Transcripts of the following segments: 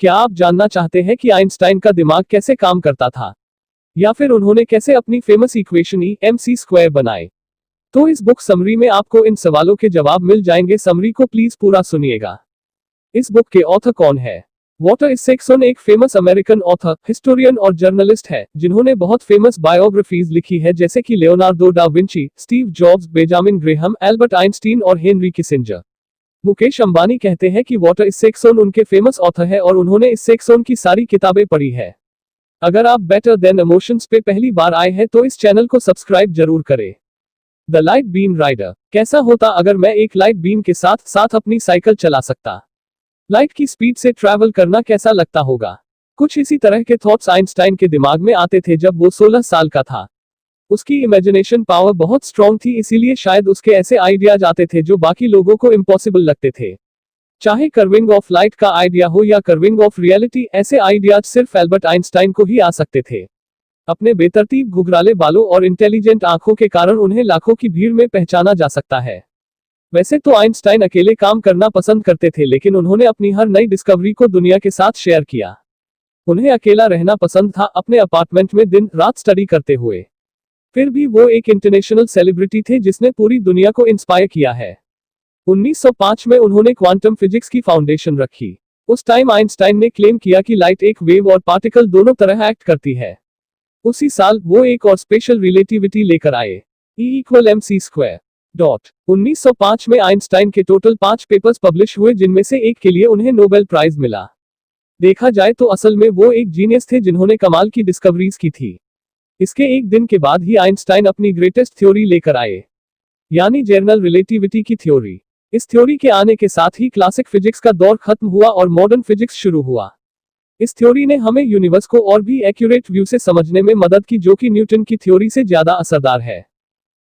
क्या आप जानना चाहते हैं कि आइंस्टाइन का दिमाग कैसे काम करता था, या फिर उन्होंने कैसे अपनी फेमस इक्वेशन E mc² बनाए? तो इस बुक समरी में आपको इन सवालों के जवाब मिल जाएंगे। समरी को प्लीज पूरा सुनिएगा। इस बुक के ऑथर कौन है? वॉल्टर इससेक्सन एक फेमस अमेरिकन ऑथर, हिस्टोरियन और जर्नलिस्ट है, जिन्होंने बहुत फेमस बायोग्राफीज लिखी है, जैसे कि Leonardo da Vinci, Steve jobs, Benjamin Graham, Albert Einstein और हेनरी किसिंजर। मुकेश अंबानी कहते हैं कि वॉल्टर इससेक्सन उनके फेमस ऑथर है और उन्होंने इससेक्सन की सारी किताबें पढ़ी है। अगर आप बेटर देन इमोशंस पे पहली बार आए हैं तो इस चैनल को सब्सक्राइब जरूर करें। The light beam rider. कैसा होता अगर मैं एक लाइट बीम के साथ साथ अपनी साइकिल चला सकता? लाइट की स्पीड से ट्रैवल करना कैसा लगता होगा? कुछ इसी तरह के थॉट्स आइंस्टाइन के दिमाग में आते थे जब वो 16 साल का था। उसकी इमेजिनेशन पावर बहुत स्ट्रॉन्ग थी, इसीलिए शायद उसके ऐसे आइडियाज आते थे जो बाकी लोगों को इम्पॉसिबल लगते थे। चाहे कर्विंग ऑफ लाइट का आइडिया हो या कर्विंग ऑफ रियलिटी, ऐसे आइडियाज सिर्फ एल्बर्ट आइंस्टाइन को ही आ सकते थे। अपने बेतरतीब घुघराले बालों और इंटेलिजेंट आंखों के कारण उन्हें लाखों की भीड़ में पहचाना जा सकता है। वैसे तो आइंस्टाइन अकेले काम करना पसंद करते थे, लेकिन उन्होंने अपनी हर नई डिस्कवरी को दुनिया के साथ शेयर किया। उन्हें अकेला रहना पसंद था, अपने अपार्टमेंट में दिन रात स्टडी करते हुए। फिर भी वो एक इंटरनेशनल सेलिब्रिटी थे जिसने पूरी दुनिया को इंस्पायर किया है। 1905 में उन्होंने क्वांटम फिजिक्स की फाउंडेशन रखी। उस टाइम आइंस्टाइन ने क्लेम किया कि लाइट एक वेव और पार्टिकल दोनों तरह एक्ट करती है। उसी साल वो एक और स्पेशल रिलेटिविटी लेकर आए, E=mc². 1905 में आइंस्टाइन के टोटल 5 पेपर्स पब्लिश हुए, जिनमें से एक के लिए उन्हें नोबेल प्राइज मिला। देखा जाए तो असल में वो एक जीनियस थे जिन्होंने कमाल की डिस्कवरीज की थी। इसके एक दिन के बाद ही आइंस्टाइन अपनी ग्रेटेस्ट थ्योरी लेकर आए, यानी जनरल रिलेटिविटी की थ्योरी। इस थ्योरी के आने के साथ ही क्लासिक फिजिक्स का दौर खत्म हुआ और मॉडर्न फिजिक्स शुरू हुआ। इस थ्योरी ने हमें यूनिवर्स को और भी एक्यूरेट व्यू से समझने में मदद की, जो कि न्यूटन की थ्योरी से ज्यादा असरदार है।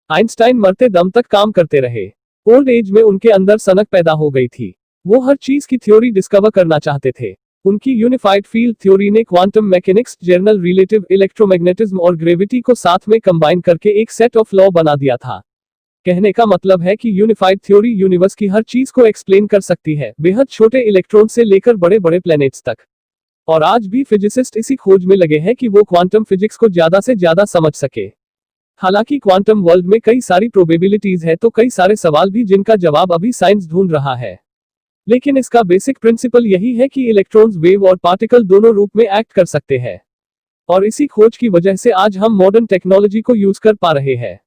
आइंस्टाइन मरते दम तक काम करते रहे। ओल्ड एज में उनके अंदर सनक पैदा हो गई थी। वो हर चीज की थ्योरी डिस्कवर करना चाहते थे। उनकी यूनिफाइड फील्ड थ्योरी ने quantum mechanics, general relative electromagnetism और ग्रेविटी को साथ में कंबाइन करके एक सेट ऑफ लॉ बना दिया था। कहने का मतलब है कि यूनिफाइड थ्योरी यूनिवर्स की हर चीज को एक्सप्लेन कर सकती है, बेहद छोटे इलेक्ट्रॉन से लेकर बड़े बड़े प्लैनेट्स तक। और आज भी फिजिसिस्ट इसी खोज में लगे हैं कि वो क्वांटम फिजिक्स को ज्यादा से ज्यादा समझ सके। हालांकि क्वांटम वर्ल्ड में कई सारी प्रोबेबिलिटीज है, तो कई सारे सवाल भी जिनका जवाब अभी साइंस ढूंढ रहा है। लेकिन इसका बेसिक प्रिंसिपल यही है कि इलेक्ट्रॉन्स वेव और पार्टिकल दोनों रूप में एक्ट कर सकते हैं। और इसी खोज की वजह से आज हम मॉडर्न टेक्नोलॉजी को यूज कर पा रहे हैं।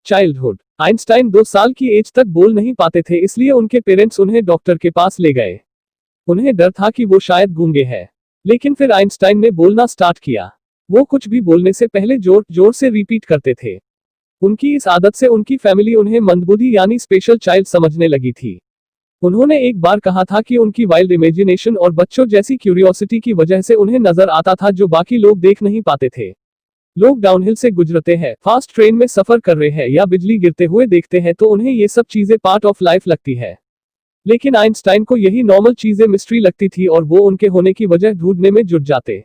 चाइल्डहुड। आइंस्टाइन 2 साल की एज तक बोल नहीं पाते थे, इसलिए उनके पेरेंट्स उन्हें डॉक्टर के पास ले गए। उन्हें डर था कि वो शायद गूंगे हैं। लेकिन फिर आइंस्टाइन ने बोलना स्टार्ट किया। वो कुछ भी बोलने से पहले जोर जोर से रिपीट करते थे। उनकी इस आदत से उनकी फैमिली उन्हें मंदबुद्धि यानी स्पेशल चाइल्ड समझने लगी थी। उन्होंने एक बार कहा था कि उनकी वाइल्ड इमेजिनेशन और बच्चों जैसी क्यूरियोसिटी की वजह से उन्हें नजर आता था जो बाकी लोग देख नहीं पाते थे। लोग डाउनहिल से गुजरते हैं, फास्ट ट्रेन में सफर कर रहे हैं या बिजली गिरते हुए देखते हैं तो उन्हें ये सब चीजें पार्ट ऑफ लाइफ लगती है। लेकिन आइंस्टाइन को यही नॉर्मल चीजें मिस्ट्री लगती थी और वो उनके होने की वजह ढूंढने में जुट जाते।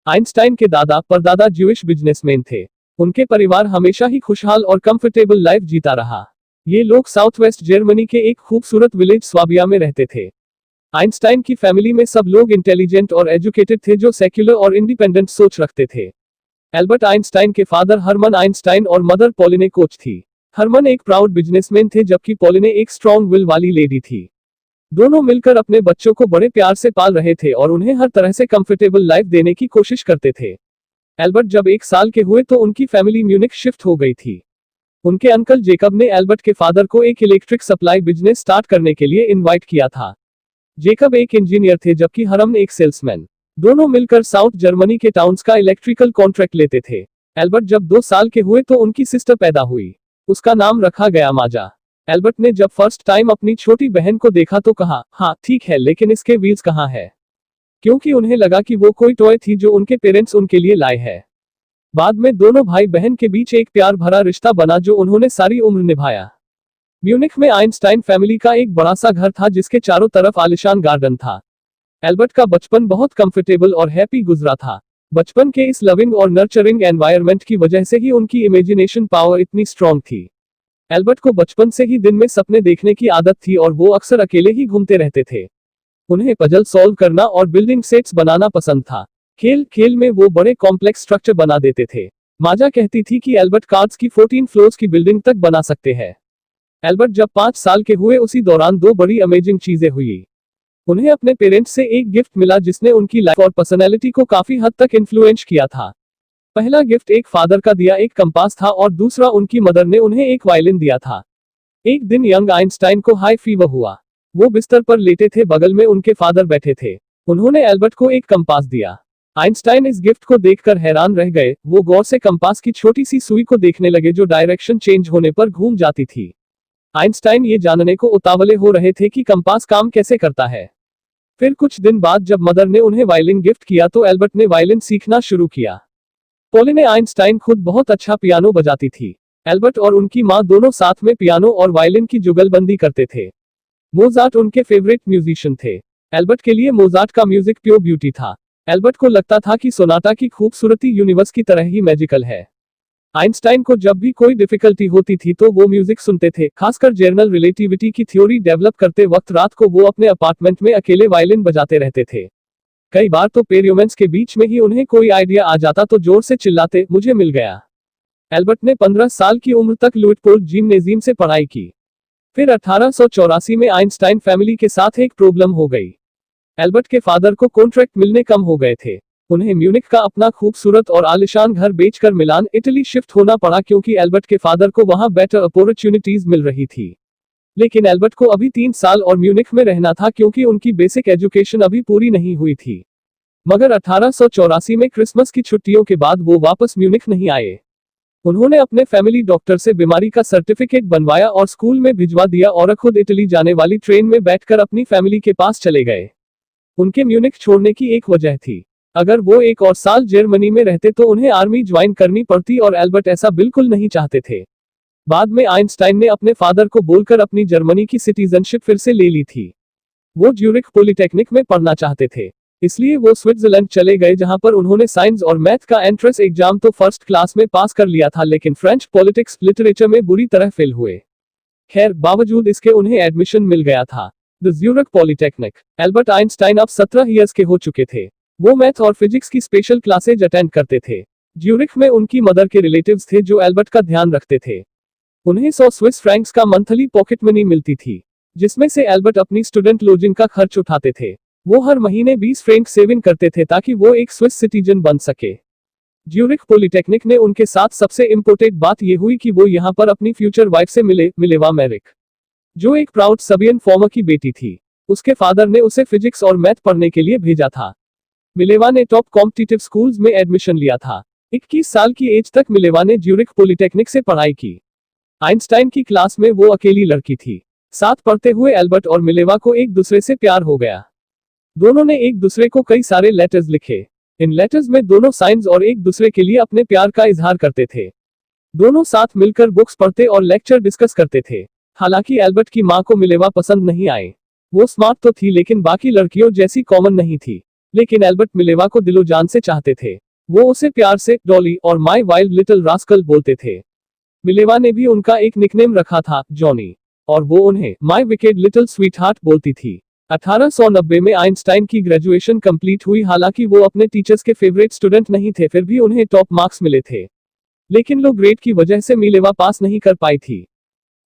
आइंस्टाइन के दादा परदादा ज्यूइश बिजनेसमैन थे। उनके परिवार हमेशा ही खुशहाल और कंफर्टेबल लाइफ जीता रहा। ये लोग साउथ वेस्ट जर्मनी के एक खूबसूरत विलेज स्वाबिया में रहते थे। आइंस्टाइन की फैमिली में सब लोग इंटेलिजेंट और एजुकेटेड थे, जो सेक्युलर और इंडिपेंडेंट सोच रखते थे। एल्बर्ट आइंस्टाइन के फादर हरमन आइंस्टाइन और मदर पॉलिने कोच थी। हरमन एक प्राउड बिजनेसमैन थे, जबकि पॉलिने एक स्ट्रॉन्ग विल वाली लेडी थी। दोनों मिलकर अपने बच्चों को बड़े प्यार से पाल रहे थे और उन्हें हर तरह से कंफर्टेबल लाइफ देने की कोशिश करते थे। एल्बर्ट जब 1 साल के हुए तो उनकी फैमिली म्यूनिख शिफ्ट हो गई थी। उनके अंकल जेकब ने एल्बर्ट के फादर को एक इलेक्ट्रिक सप्लाई बिजनेस स्टार्ट करने के लिए इनवाइट किया था। जेकब एक इंजीनियर थे, जबकि हरमन एक सेल्समैन। दोनों मिलकर साउथ जर्मनी के टाउन्स का इलेक्ट्रिकल कॉन्ट्रैक्ट लेते थे। एल्बर्ट जब 2 साल के हुए तो उनकी सिस्टर पैदा हुई। उसका नाम रखा गया माजा। एल्बर्ट ने जब फर्स्ट टाइम अपनी छोटी बहन को देखा तो कहा, हाँ ठीक है, लेकिन इसके व्हील्स कहाँ है? क्योंकि उन्हें लगा कि वो कोई टॉय थी जो उनके पेरेंट्स उनके लिए लाए हैं। बाद में दोनों भाई बहन के बीच एक प्यार भरा रिश्ता बना जो उन्होंने सारी उम्र निभाया। म्यूनिख में आइंस्टाइन फैमिली का एक बड़ा सा घर था जिसके चारों तरफ आलिशान गार्डन था। एल्बर्ट का बचपन बहुत कंफर्टेबल और हैप्पी गुजरा था। बचपन के इस लविंग और नर्चरिंग एनवायरनमेंट की वजह से ही उनकी इमेजिनेशन पावर इतनी स्ट्रांग थी। एल्बर्ट को बचपन से ही दिन में सपने देखने की आदत थी और वो अक्सर अकेले ही घूमते रहते थे। उन्हें पजल सॉल्व करना और बिल्डिंग सेट्स बनाना पसंद था। खेल खेल में वो बड़े कॉम्प्लेक्स स्ट्रक्चर बना देते थे। माजा कहती थी कि एल्बर्ट कार्ड्स की 14 फ्लोर्स की बिल्डिंग तक बना सकते हैं। एल्बर्ट जब 5 साल के हुए उसी दौरान 2 बड़ी अमेजिंग चीजें हुई। उन्हें अपने पेरेंट्स से एक गिफ्ट मिला जिसने उनकी लाइफ और पर्सनैलिटी को काफी हद तक इन्फ्लुएंस किया था। पहला गिफ्ट एक फादर का दिया एक कंपास था और दूसरा उनकी मदर ने उन्हें एक वायलिन दिया था। एक दिन यंग आइंस्टाइन को हाई फीवर हुआ। वो बिस्तर पर लेटे थे, बगल में उनके फादर बैठे थे। उन्होंने एल्बर्ट को एक कंपास दिया। आइंस्टाइन इस गिफ्ट को देखकर हैरान रह गए। वो गौर से कंपास की छोटी सी सुई को देखने लगे जो डायरेक्शन चेंज होने पर घूम जाती थी। आइंस्टाइन ये जानने को उतावले हो रहे थे कि कंपास काम कैसे करता है। फिर कुछ दिन बाद जब मदर ने उन्हें वायलिन गिफ्ट किया तो एल्बर्ट ने वायलिन सीखना शुरू किया। पॉलिने आइंस्टाइन खुद बहुत अच्छा पियानो बजाती थी। एल्बर्ट और उनकी मां दोनों साथ में पियानो और वायलिन की जुगलबंदी करते थे। मोजार्ट उनके फेवरेट म्यूजिशियन थे। एल्बर्ट के लिए मोजार्ट का म्यूजिक प्योर ब्यूटी था। एल्बर्ट को लगता था कि सोनाटा की खूबसूरती यूनिवर्स की तरह ही मैजिकल है। आइंस्टाइन को जब भी कोई डिफिकल्टी होती थी तो वो म्यूजिक सुनते थे। खासकर जनरल रिलेटिविटी की थ्योरी डेवलप करते वक्त रात को वो अपने अपार्टमेंट में अकेले वायलिन बजाते रहते थे। कई बार तो पेरियोमेंस के बीच में ही उन्हें कोई आइडिया आ जाता तो जोर से चिल्लाते, मुझे मिल गया। एल्बर्ट ने 15 साल की उम्र तक लुइटपोर्ट जिम्नेजियम से पढ़ाई की। फिर 1884 में आइंस्टाइन फैमिली के साथ एक प्रॉब्लम हो गई। एल्बर्ट के फादर को कॉन्ट्रैक्ट मिलने कम हो गए थे। उन्हें म्यूनिख का अपना खूबसूरत और आलिशान घर बेचकर मिलान, इटली शिफ्ट होना पड़ा क्योंकि एल्बर्ट के फादर को वहां बेटर अपॉर्चुनिटीज मिल रही थी। लेकिन एल्बर्ट को अभी 3 साल और म्यूनिख में रहना था क्योंकि उनकी बेसिक एजुकेशन अभी पूरी नहीं हुई थी। मगर 1884 में क्रिसमस की छुट्टियों के बाद वो वापस म्यूनिख नहीं आए। उन्होंने अपने फैमिली डॉक्टर से बीमारी का सर्टिफिकेट बनवाया और स्कूल में भिजवा दिया और खुद इटली जाने वाली ट्रेन में बैठकर अपनी फैमिली के पास चले गए। उनके म्यूनिख छोड़ने की एक वजह थी। अगर वो 1 और साल जर्मनी में रहते तो उन्हें आर्मी ज्वाइन करनी पड़ती और एल्बर्ट ऐसा बिल्कुल नहीं चाहते थे। बाद में आइंस्टाइन ने अपने फादर को बोलकर अपनी जर्मनी की सिटीजनशिप फिर से ले ली थी। वो ज्यूरिख पॉलिटेक्निक में पढ़ना चाहते थे, इसलिए वो स्विट्जरलैंड चले गए जहां पर उन्होंने साइंस और मैथ का एंट्रेंस एग्जाम तो फर्स्ट क्लास में पास कर लिया था, लेकिन फ्रेंच पॉलिटिक्स लिटरेचर में बुरी तरह फेल हुए। खैर, बावजूद इसके उन्हें एडमिशन मिल गया था, the Zurich polytechnic. Albert Einstein अब 17 ईयर्स के हो चुके थे। वो मैथ और फिजिक्स की स्पेशल क्लासेज अटेंड करते थे। ज्यूरिख में उनकी मदर के रिलेटिव्स थे जो एल्बर्ट का ध्यान रखते थे। उन्हें 100 स्विस फ्रैंक्स का मंथली पॉकेट मनी मिलती थी, जिसमें से एल्बर्ट अपनी स्टूडेंट लॉजिंग का खर्च उठाते थे। वो हर महीने 20 फ्रैंक सेविंग करते थे ताकि वो एक स्विस सिटीजन बन सके। ज्यूरिख पॉलिटेक्निक ने उनके साथ सबसे इम्पोर्टेंट बात यह हुई कि वो यहाँ पर अपनी फ्यूचर वाइफ से मिले, मिलेवा मैरिक, जो एक प्राउड सबियन फॉर्मर की बेटी थी। उसके फादर ने उसे फिजिक्स और मैथ पढ़ने के लिए भेजा था। मिलेवा ने टॉप कॉम्पिटिटिव स्कूल्स में एडमिशन लिया था। 21 साल की एज तक मिलेवा ने ज्यूरिख पॉलिटेक्निक से पढ़ाई की। आइंस्टाइन की क्लास में वो अकेली लड़की थी। साथ पढ़ते हुए एल्बर्ट और मिलेवा को एक दूसरे से प्यार हो गया। दोनों ने एक दूसरे को कई सारे लेटर्स लिखे। इन लेटर्स में दोनों साइंस और एक दूसरे के लिए अपने प्यार का इजहार करते थे। दोनों साथ मिलकर बुक्स पढ़ते और लेक्चर डिस्कस करते थे। हालांकि एल्बर्ट की मां को मिलेवा पसंद नहीं आए। वो स्मार्ट तो थी लेकिन बाकी लड़कियों जैसी कॉमन नहीं थी। लेकिन एल्बर्ट मिलेवा को दिलो जान से चाहते थे। वो उसे प्यार से डॉली और माई वाइल्ड लिटिल रास्कल बोलते थे। मिलेवा ने भी उनका एक निकनेम रखा था, जॉनी, और वो उन्हें माई विकेड लिटिल स्वीटहार्ट बोलती थी। 1890 में आइंस्टाइन की ग्रेजुएशन कंप्लीट हुई। हालांकि वो अपने टीचर्स के फेवरेट स्टूडेंट नहीं थे, फिर भी उन्हें टॉप मार्क्स मिले थे। लेकिन लो ग्रेड की वजह से मिलेवा पास नहीं कर पाई थी।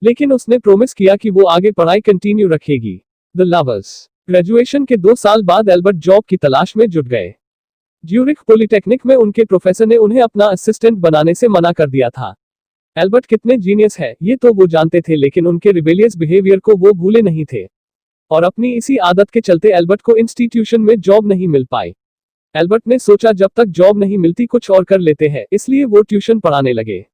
लेकिन उसने प्रोमिस किया कि वो आगे पढ़ाई कंटिन्यू रखेगी। The lovers. ग्रेजुएशन के 2 साल बाद एल्बर्ट जॉब की तलाश में जुट गए। ज्यूरिख पॉलिटेक्निक में उनके प्रोफेसर ने उन्हें अपना असिस्टेंट बनाने से मना कर दिया था। एल्बर्ट कितने जीनियस है ये तो वो जानते थे, लेकिन उनके रिबेलियस बिहेवियर को वो भूले नहीं थे। और अपनी इसी आदत के चलते एल्बर्ट को इंस्टीट्यूशन में जॉब नहीं मिल पाई। एल्बर्ट ने सोचा जब तक जॉब नहीं मिलती कुछ और कर लेते हैं, इसलिए वो ट्यूशन पढ़ाने लगे।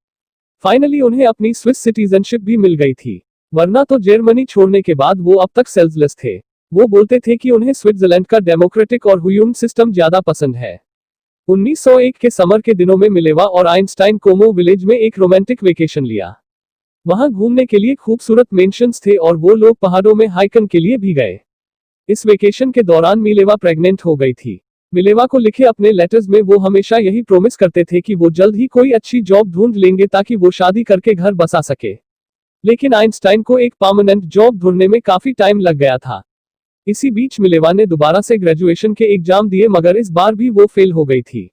फाइनली उन्हें अपनी स्विस सिटीजनशिप भी मिल गई थी, वरना तो जर्मनी छोड़ने के बाद वो अब तक सेल्सलेस थे। वो बोलते थे कि उन्हें स्विट्जरलैंड का डेमोक्रेटिक और ह्यूमन सिस्टम ज्यादा पसंद है। 1901 के समर के दिनों में मिलेवा और आइंस्टाइन कोमो विलेज में एक रोमांटिक वेकेशन लिया। वहां घूमने के लिए खूबसूरत मेंशंस थे और वो लोग पहाड़ों में हाइकिंग के लिए भी गए। इस वेकेशन के दौरान मिलेवा प्रेग्नेंट हो गई थी। मिलेवा को लिखे अपने लेटर्स में वो हमेशा यही प्रोमिस करते थे कि वो जल्द ही कोई अच्छी जॉब ढूंढ लेंगे ताकि वो शादी करके घर बसा सके। लेकिन आइंस्टाइन को एक परमानेंट जॉब ढूंढने में काफी टाइम लग गया था। इसी बीच मिलेवा ने दोबारा से ग्रेजुएशन के एग्जाम दिए मगर इस बार भी वो फेल हो गई थी।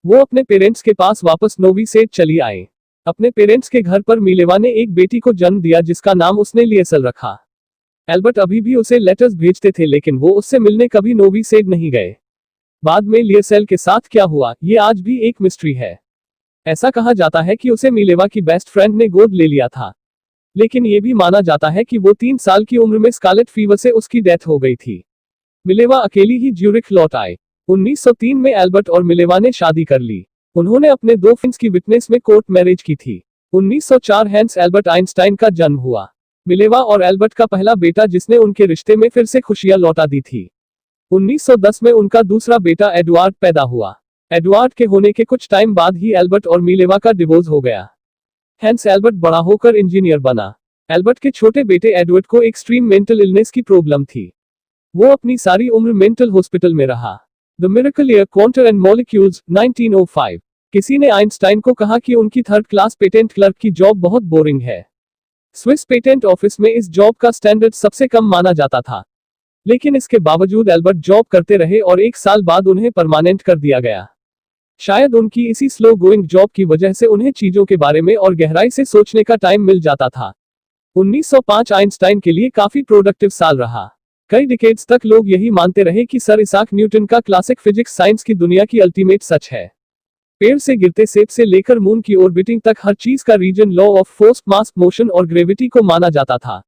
वो अपने पेरेंट्स के पास वापस नोवी सेड चली आई। अपने पेरेंट्स के घर पर मिलेवा ने एक बेटी को जन्म दिया जिसका नाम उसने लिएसल रखा। एल्बर्ट अभी भी उसे लेटर्स भेजते थे लेकिन वो उससे मिलने कभी नोवी सेड नहीं गए। बाद में लिएसेल के साथ क्या हुआ ये आज भी एक मिस्ट्री है। ऐसा कहा जाता है कि उसे मिलेवा की बेस्ट फ्रेंड ने गोद ले लिया था, लेकिन ये भी माना जाता है कि वो 3 साल की उम्र में स्कारलेट फीवर से उसकी डेथ हो गई थी। मिलेवा अकेली ही ज्यूरिख लौट आए। 1903 में एल्बर्ट और मिलेवा ने शादी कर ली। उन्होंने अपने 2 फिन्स की विटनेस में कोर्ट मैरिज की थी। 1904 हैंस एल्बर्ट आइंस्टाइन का जन्म हुआ। मिलेवा और एल्बर्ट का पहला बेटा जिसने उनके रिश्ते में फिर से खुशियां लौटा दी थी। 1910 में उनका दूसरा बेटा एडवर्ड पैदा हुआ। एडवर्ड के होने के कुछ टाइम बाद ही एल्बर्ट और मिलेवा का डिवोर्स हो गया। हैंस एल्बर्ट बड़ा होकर इंजीनियर बना। एल्बर्ट के छोटे बेटे एडवर्ड को एक्सट्रीम मेंटल इलनेस की प्रॉब्लम थी। वो अपनी सारी उम्र मेंटल हॉस्पिटल में रहा। The miracle year quantum and molecules 1905। किसी ने आइंस्टाइन को कहा कि उनकी 3rd क्लास पेटेंट क्लर्क की जॉब बहुत बोरिंग है। स्विस पेटेंट ऑफिस में इस जॉब का स्टैंडर्ड सबसे कम माना जाता था, लेकिन इसके बावजूद एल्बर्ट जॉब करते रहे और 1 साल बाद उन्हें परमानेंट कर दिया गया। शायद उनकी इसी स्लो गोइंग जॉब की वजह से उन्हें चीजों के बारे में और गहराई से सोचने का टाइम मिल जाता था। 1905 आइंस्टाइन के लिए काफी प्रोडक्टिव साल रहा। कई डिकेड्स तक लोग यही मानते रहे कि सर इसाक न्यूटन का क्लासिक फिजिक्स साइंस की दुनिया की अल्टीमेट सच है। पेड़ से गिरते सेब से लेकर मून की ऑर्बिटिंग तक हर चीज का reason law of force, mass, motion और ग्रेविटी को माना जाता था।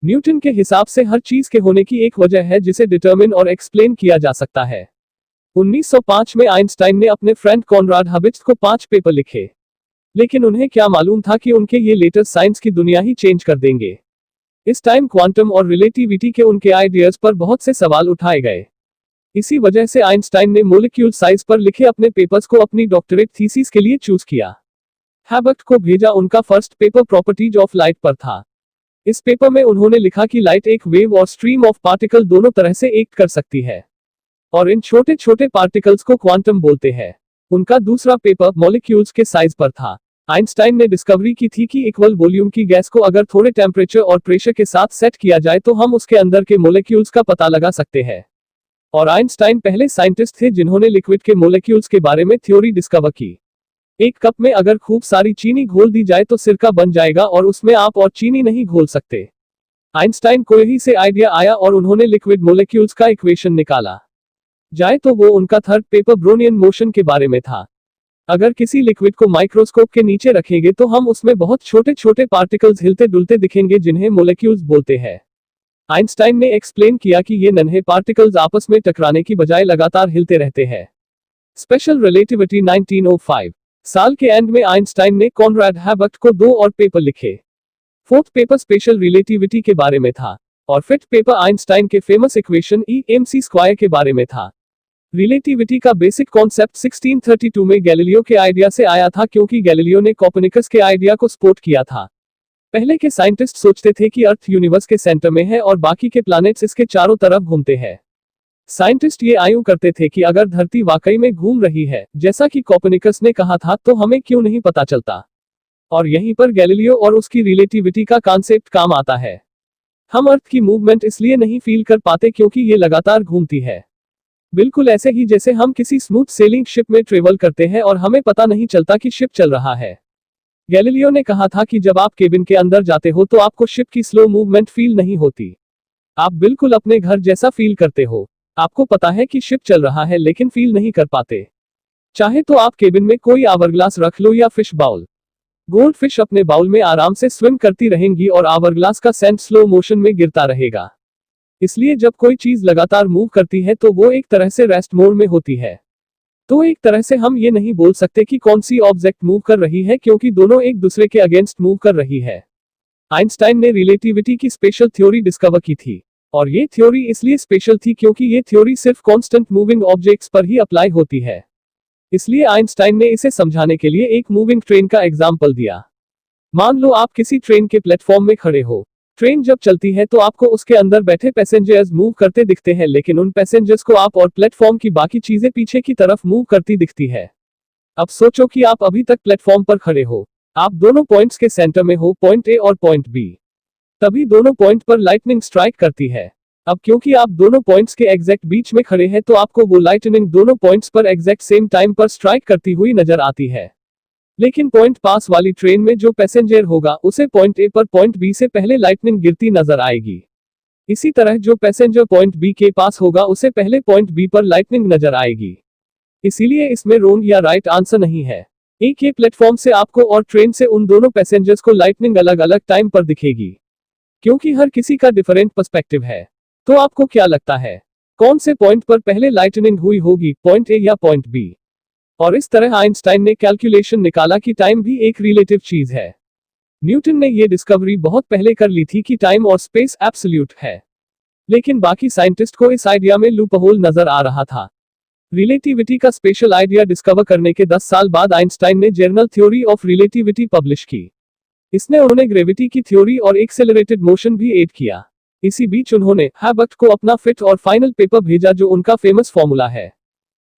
न्यूटन के हिसाब से हर चीज के होने की एक वजह है जिसे डिटरमिन और एक्सप्लेन किया जा सकता है। 1905 में आइंस्टाइन ने अपने फ्रेंड कॉनराड हबिट्स को 5 पेपर लिखे, लेकिन उन्हें क्या मालूम था कि उनके ये लेटर साइंस की दुनिया ही चेंज कर देंगे। इस टाइम क्वांटम और रिलेटिविटी के उनके आइडियाज पर बहुत से सवाल उठाए गए। इसी वजह से आइंस्टाइन ने मोलिक्यूल साइज पर लिखे अपने पेपर्स को अपनी डॉक्टरेट थीसिस के लिए चूज किया। हबर्ट को भेजा उनका first paper properties of light पर था। इस पेपर में उन्होंने लिखा कि लाइट एक वेव और स्ट्रीम ऑफ पार्टिकल दोनों तरह से एक्ट कर सकती है, और इन छोटे छोटे पार्टिकल्स को क्वांटम बोलते हैं। उनका दूसरा पेपर मॉलिक्यूल्स के साइज पर था। आइंस्टाइन ने डिस्कवरी की थी कि इक्वल वॉल्यूम की गैस को अगर थोड़े टेम्परेचर और प्रेशर के साथ सेट किया जाए तो हम उसके अंदर के मोलिक्यूल्स का पता लगा सकते हैं। और आइंस्टाइन पहले साइंटिस्ट थे जिन्होंने लिक्विड के मोलिक्यूल्स के बारे में थ्योरी डिस्कवर की। एक कप में अगर खूब सारी चीनी घोल दी जाए तो सिरका बन जाएगा और उसमें आप और चीनी नहीं घोल सकते। आइंस्टाइन को यही से आइडिया आया और उन्होंने लिक्विड मोलिक्यूल्स का इक्वेशन निकाला जाए तो वो उनका 3rd पेपर ब्रोनियन मोशन के बारे में था। अगर किसी लिक्विड को माइक्रोस्कोप के नीचे रखेंगे तो हम उसमें बहुत छोटे छोटे पार्टिकल्स हिलते डुलते दिखेंगे जिन्हें मोलिक्यूल्स बोलते हैं। आइंस्टाइन ने एक्सप्लेन किया कि ये नन्हे पार्टिकल्स आपस में टकराने की बजाय लगातार हिलते रहते हैं। Special relativity 1905। साल के एंड में आइंस्टाइन ने कॉनराड हबर्ट को 2 और पेपर लिखे। 4th पेपर स्पेशल रिलेटिविटी के बारे में था और 5th पेपर आइंस्टाइन के फेमस इक्वेशन E_mc² के बारे में था। रिलेटिविटी का बेसिक कॉन्सेप्ट 1632 में गैलीलियो के आइडिया से आया था क्योंकि गैलीलियो ने कोपर्निकस के आइडिया को सपोर्ट किया था। पहले के साइंटिस्ट सोचते थे कि अर्थ यूनिवर्स के सेंटर में है और बाकी के प्लैनेट्स इसके चारों तरफ घूमते हैं। साइंटिस्ट ये आयु करते थे कि अगर धरती वाकई में घूम रही है जैसा कि कोपर्निकस ने कहा था तो हमें क्यों नहीं पता चलता। और यहीं पर गैलीलियो और उसकी रिलेटिविटी का कॉन्सेप्ट काम आता है। हम अर्थ की मूवमेंट इसलिए नहीं फील कर पाते क्योंकि ये लगातार घूमती है। बिल्कुल ऐसे ही जैसे हम किसी स्मूथ सेलिंग शिप में ट्रेवल करते हैं और हमें पता नहीं चलता कि शिप चल रहा है। गैलीलियो ने कहा था कि जब आप केबिन के अंदर जाते हो तो आपको शिप की स्लो मूवमेंट फील नहीं होती। आप बिल्कुल अपने घर जैसा फील करते हो। आपको पता है कि शिप चल रहा है लेकिन फील नहीं कर पाते। चाहे तो आप केबिन में कोई आवरग्लास रख लो या फिश बाउल। गोल्ड फिश अपने बाउल में आराम से स्विम करती रहेंगी और आवरग्लास का सेंट स्लो मोशन में गिरता रहेगा। इसलिए जब कोई चीज लगातार मूव करती है तो वो एक तरह से रेस्ट मोड में होती है। तो एक तरह से हम ये नहीं बोल सकते कि कौन सी ऑब्जेक्ट मूव कर रही है क्योंकि दोनों एक दूसरे के अगेंस्ट मूव कर रही है। आइंस्टाइन ने रिलेटिविटी की स्पेशल थ्योरी डिस्कवर की थी और ये थ्योरी इसलिए स्पेशल थी क्योंकि ये थ्योरी सिर्फ कांस्टेंट मूविंग ऑब्जेक्ट्स पर ही अप्लाई होती है। इसलिए आइंस्टाइन ने इसे समझाने के लिए एक मूविंग ट्रेन का एग्जाम्पल दिया। मान लो आप किसी ट्रेन के प्लेटफॉर्म में खड़े हो। ट्रेन जब चलती है तो आपको उसके अंदर बैठे पैसेंजर्स मूव करते दिखते हैं लेकिन उन पैसेंजर्स को आप और प्लेटफॉर्म की बाकी चीजें पीछे की तरफ मूव करती दिखती है। अब सोचो कि आप अभी तक प्लेटफॉर्म पर खड़े हो। आप दोनों पॉइंट्स के सेंटर में हो, पॉइंट ए और पॉइंट बी। तभी दोनों पॉइंट पर लाइटनिंग स्ट्राइक करती है। अब क्योंकि आप दोनों पॉइंट्स के एग्जैक्ट बीच में खड़े हैं तो आपको वो लाइटनिंग दोनों पॉइंट्स पर एग्जैक्ट सेम टाइम पर स्ट्राइक करती हुई नजर आती है। लेकिन पॉइंट पास वाली ट्रेन में जो पैसेंजर होगा उसे पॉइंट ए पर पॉइंट बी से पहले लाइटनिंग गिरती नजर आएगी। इसी तरह जो पैसेंजर पॉइंट बी के पास होगा उसे पहले पॉइंट बी पर लाइटनिंग नजर आएगी। इसीलिए इसमें रॉन्ग या राइट आंसर नहीं है। एक ही प्लेटफॉर्म से आपको और ट्रेन से उन दोनों पैसेंजर्स को लाइटनिंग अलग अलग टाइम पर दिखेगी, क्योंकि हर किसी का डिफरेंट पर्सपेक्टिव है। तो आपको क्या लगता है, कौन से पॉइंट पर पहले लाइटनिंग हुई होगी, पॉइंट ए या पॉइंट बी? और इस तरह आइंस्टाइन ने कैलकुलेशन निकाला कि टाइम भी एक रिलेटिव चीज है। न्यूटन ने यह डिस्कवरी बहुत पहले कर ली थी कि टाइम और स्पेस एब्सोल्यूट है, लेकिन बाकी साइंटिस्ट को इस आइडिया में लूपहोल नजर आ रहा था। रिलेटिविटी का स्पेशल आइडिया डिस्कवर करने के 10 साल बाद आइंस्टाइन ने journal theory of relativity publish की। इसने उन्होंने ग्रेविटी की थ्योरी और एक्सेलरेटेड मोशन भी ऐड किया। इसी बीच उन्होंने हर्बर्ट को अपना फिफ्थ और फाइनल पेपर भेजा जो उनका फेमस फॉर्मूला है।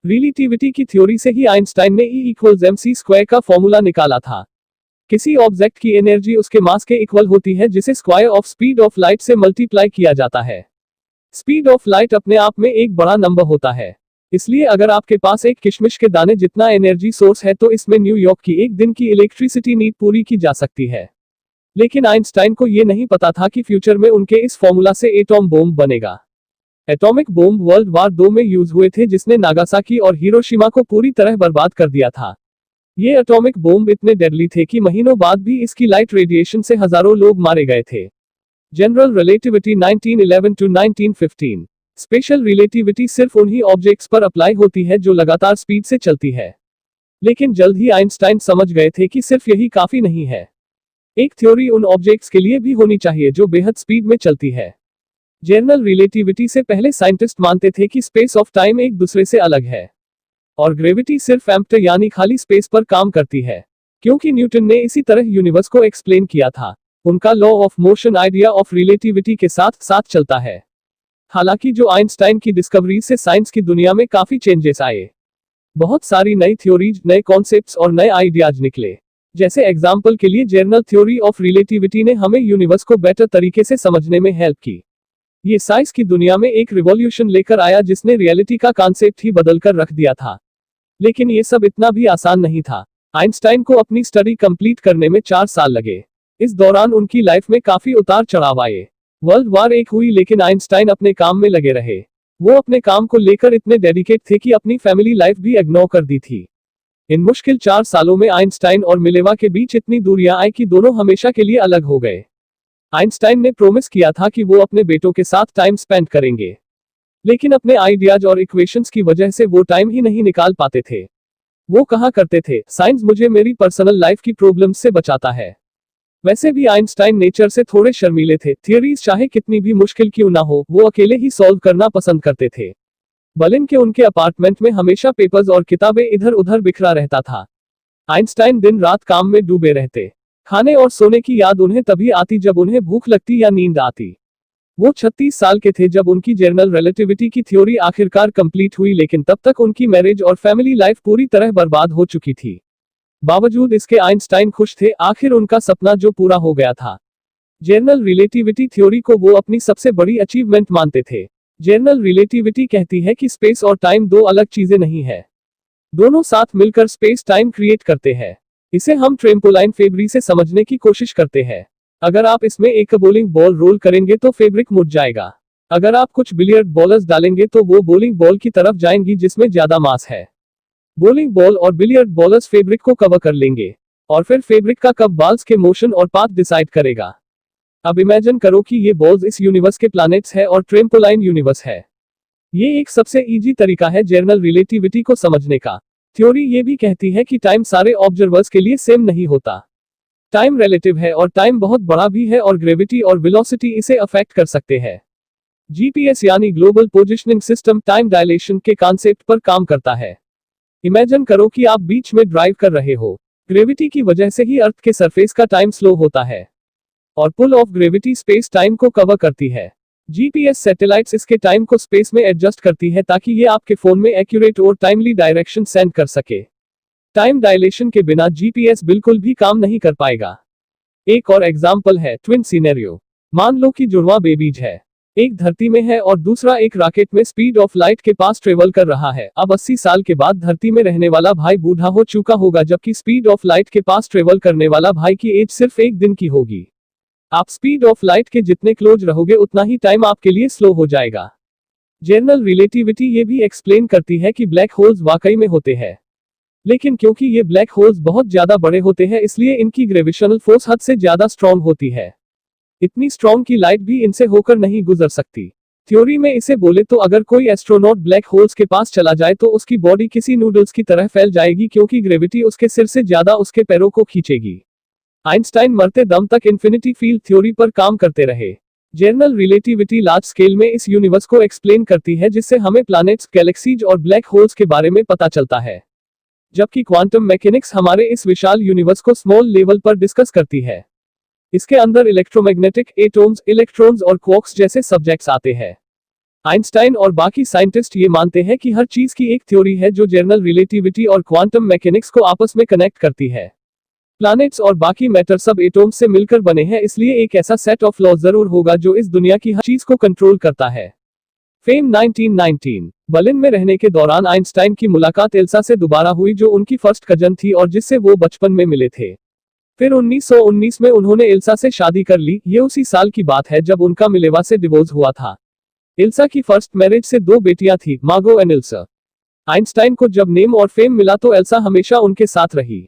रिलेटिविटी की थ्योरी से ही आइंस्टाइन ने E=mc² का फॉर्मूला निकाला था। किसी ऑब्जेक्ट की एनर्जी उसके मास के इक्वल होती है, जिसे square of speed of light से मल्टीप्लाई किया जाता है। स्पीड ऑफ लाइट अपने आप में एक बड़ा नंबर होता है, इसलिए अगर आपके पास एक किशमिश के दाने जितना एनर्जी सोर्स है तो इसमें न्यूयॉर्क की एक दिन की इलेक्ट्रिसिटी नीड पूरी की जा सकती है। लेकिन आइंस्टाइन को यह नहीं पता था कि फ्यूचर में उनके इस फॉर्मूला से एटॉम बॉम्ब बनेगा। एटॉमिक बॉम्ब वर्ल्ड वार 2 में यूज हुए थे, जिसने नागासाकी और हिरोशिमा को पूरी तरह बर्बाद कर दिया था। ये एटॉमिक बॉम्ब इतने डेडली थे कि महीनों बाद भी इसकी लाइट रेडिएशन से हजारों लोग मारे गए थे। General relativity 1911 to 1915। Special relativity सिर्फ उन्हीं ऑब्जेक्ट्स पर अप्लाई होती है जो लगातार स्पीड से चलती है। लेकिन जल्द ही आइंस्टाइन समझ गए थे कि सिर्फ यही काफी नहीं है। एक थ्योरी उन ऑब्जेक्ट्स के लिए भी होनी चाहिए जो बेहद स्पीड में चलती है। जनरल रिलेटिविटी से पहले साइंटिस्ट मानते थे कि स्पेस ऑफ टाइम एक दूसरे से अलग है, और ग्रेविटी सिर्फ एम्प्टी यानी खाली स्पेस पर काम करती है। क्योंकि न्यूटन ने इसी तरह यूनिवर्स को एक्सप्लेन किया था, उनका law of motion idea of relativity के साथ साथ चलता है। हालांकि जो आइंस्टाइन की डिस्कवरी से साइंस की दुनिया में काफी चेंजेस आए। बहुत सारी नई थ्योरीज, नए कॉन्सेप्ट्स और नए आइडियाज निकले। जैसे एग्जाम्पल के लिए जनरल थ्योरी ऑफ रिलेटिविटी ने हमें यूनिवर्स को बेटर तरीके से समझने में हेल्प की। ये साइंस की दुनिया में एक रिवॉल्यूशन लेकर आया जिसने रियलिटी का कॉन्सेप्ट ही बदलकर रख दिया था। लेकिन ये सब इतना भी आसान नहीं था। आइंस्टाइन को अपनी स्टडी कंप्लीट करने में 4 साल लगे। इस दौरान उनकी लाइफ में काफी उतार चढ़ाव आए। वर्ल्ड वार 1 हुई, लेकिन आइंस्टाइन अपने काम में लगे रहे। वो अपने काम को लेकर इतने डेडिकेट थे कि अपनी फैमिली लाइफ भी इग्नोर कर दी थी। इन मुश्किल 4 सालों में आइंस्टाइन और मिलेवा के बीच इतनी दूरियां आई कि दोनों हमेशा के लिए अलग हो गए। आइंस्टाइन ने प्रॉमिस किया था कि वो अपने बेटों के साथ टाइम स्पेंड करेंगे, लेकिन अपने आइडियाज और इक्वेशंस की वजह से वो टाइम ही नहीं निकाल पाते थे। वो कहा करते थे, साइंस मुझे मेरी पर्सनल लाइफ की प्रॉब्लम्स से बचाता है। वैसे भी आइंस्टाइन नेचर से थोड़े शर्मीले थे। थियरीज चाहे कितनी भी मुश्किल क्यों ना हो, वो अकेले ही सॉल्व करना पसंद करते थे। बर्लिन के उनके अपार्टमेंट में हमेशा पेपर्स और किताबें इधर उधर बिखरा रहता था। आइंस्टाइन दिन रात काम में डूबे रहते। खाने और सोने की याद उन्हें तभी आती जब उन्हें भूख लगती या नींद आती। वो 36 साल के थे जब उनकी जनरल रिलेटिविटी की थ्योरी आखिरकार कंप्लीट हुई, लेकिन तब तक उनकी मैरिज और फैमिली लाइफ पूरी तरह बर्बाद हो चुकी थी। बावजूद इसके आइंस्टाइन खुश थे, आखिर उनका सपना जो पूरा हो गया था। जनरल रिलेटिविटी थ्योरी को वो अपनी सबसे बड़ी अचीवमेंट मानते थे। जनरल रिलेटिविटी कहती है कि स्पेस और टाइम दो अलग चीजें नहीं है, दोनों साथ मिलकर स्पेस टाइम क्रिएट करते हैं। इसे हम ट्रेम्पोलाइन फेब्री से समझने की कोशिश करते हैं। अगर आप इसमें एक बॉलिंग बॉल रोल करेंगे तो फैब्रिक मुड़ जाएगा। अगर आप कुछ बिलियर्ड बॉलर्स डालेंगे तो वो बॉलिंग बॉल की तरफ जाएंगी जिसमें ज्यादा मास है। बॉलिंग बॉल और बिलियर्ड बॉलर्स फैब्रिक को कवर कर लेंगे, और फिर फैब्रिक का कब बॉल्स के मोशन और पाथ डिसाइड करेगा। अब इमेजिन करो कि ये बॉल्स इस यूनिवर्स के प्लैनेट्स है और ट्रेम्पोलाइन यूनिवर्स है। ये एक सबसे इजी तरीका है जनरल रिलेटिविटी को समझने का। थ्योरी ये भी कहती है कि टाइम सारे ऑब्जर्वर्स के लिए सेम नहीं होता। टाइम रिलेटिव है और टाइम बहुत बड़ा भी है, और ग्रेविटी और वेलोसिटी इसे अफेक्ट कर सकते हैं। जीपीएस यानी global positioning system time dilation के कॉन्सेप्ट पर काम करता है। इमेजिन करो कि आप बीच में ड्राइव कर रहे हो। ग्रेविटी की वजह से ही अर्थ के सरफेस का टाइम स्लो होता है, और पुल ऑफ ग्रेविटी स्पेस टाइम को कवर करती है। जीपीएस सैटेलाइट्स इसके टाइम को स्पेस में एडजस्ट करती है ताकि ये आपके फोन में एक्यूरेट और टाइमली डायरेक्शन सेंड कर सके। टाइम डायलेशन के बिना जीपीएस बिल्कुल भी काम नहीं कर पाएगा। एक और एग्जांपल है ट्विन सिनेरियो। मान लो कि जुड़वा बेबीज है। एक धरती में है और दूसरा एक रॉकेट में स्पीड ऑफ लाइट के पास ट्रेवल कर रहा है। अब 80 साल के बाद धरती में रहने वाला भाई बूढ़ा हो चुका होगा, जबकि स्पीड ऑफ लाइट के पास ट्रेवल करने वाला भाई की एज सिर्फ एक दिन की होगी। आप स्पीड ऑफ लाइट के जितने क्लोज रहोगे उतना ही टाइम आपके लिए स्लो हो जाएगा। जनरल रिलेटिविटी ये भी एक्सप्लेन करती है कि ब्लैक होल्स वाकई में होते हैं, लेकिन क्योंकि ये ब्लैक होल्स बहुत ज्यादा बड़े होते हैं इसलिए इनकी ग्रेविटेशनल फोर्स हद से ज्यादा स्ट्रॉन्ग होती है। इतनी स्ट्रॉन्ग की लाइट भी इनसे होकर नहीं गुजर सकती। थ्योरी में इसे बोले तो अगर कोई एस्ट्रोनॉट ब्लैक होल्स के पास चला जाए तो उसकी बॉडी किसी नूडल्स की तरह फैल जाएगी, क्योंकि ग्रेविटी उसके सिर से ज्यादा उसके पैरों को खींचेगी। आइंस्टाइन मरते दम तक इन्फिनिटी फील्ड थ्योरी पर काम करते रहे। जनरल रिलेटिविटी लार्ज स्केल में इस यूनिवर्स को एक्सप्लेन करती है, जिससे हमें प्लैनेट्स, गैलेक्सीज और ब्लैक होल्स के बारे में पता चलता है, जबकि क्वांटम मैकेनिक्स हमारे इस विशाल यूनिवर्स को स्मॉल लेवल पर डिस्कस करती है। इसके अंदर इलेक्ट्रोमैग्नेटिक, एटॉम्स, इलेक्ट्रॉन्स और क्वार्क्स जैसे सब्जेक्ट्स आते हैं। आइंस्टाइन और बाकी साइंटिस्ट ये मानते हैं कि हर चीज की एक थ्योरी है जो जनरल रिलेटिविटी और क्वांटम मैकेनिक्स को आपस में कनेक्ट करती है। प्लैनेट्स और बाकी मैटर सब एटॉम्स से मिलकर बने हैं, इसलिए एक ऐसा सेट ऑफ लॉ जरूर होगा जो इस दुनिया की हर चीज को कंट्रोल करता है। फेम 1919 बर्लिन में रहने के दौरान आइंस्टाइन की मुलाकात एल्सा से दोबारा हुई, जो उनकी फर्स्ट कजन थी और जिससे वो बचपन में मिले थे। फिर 1919 में उन्होंने एल्सा से शादी कर ली। ये उसी साल की बात है जब उनका मिलेवा से डिवोर्स हुआ था। एल्सा की फर्स्ट मैरिज से 2 बेटियां थी, मार्गो एंड एल्सा। आइंस्टाइन को जब नेम और फेम मिला तो एल्सा हमेशा उनके साथ रही।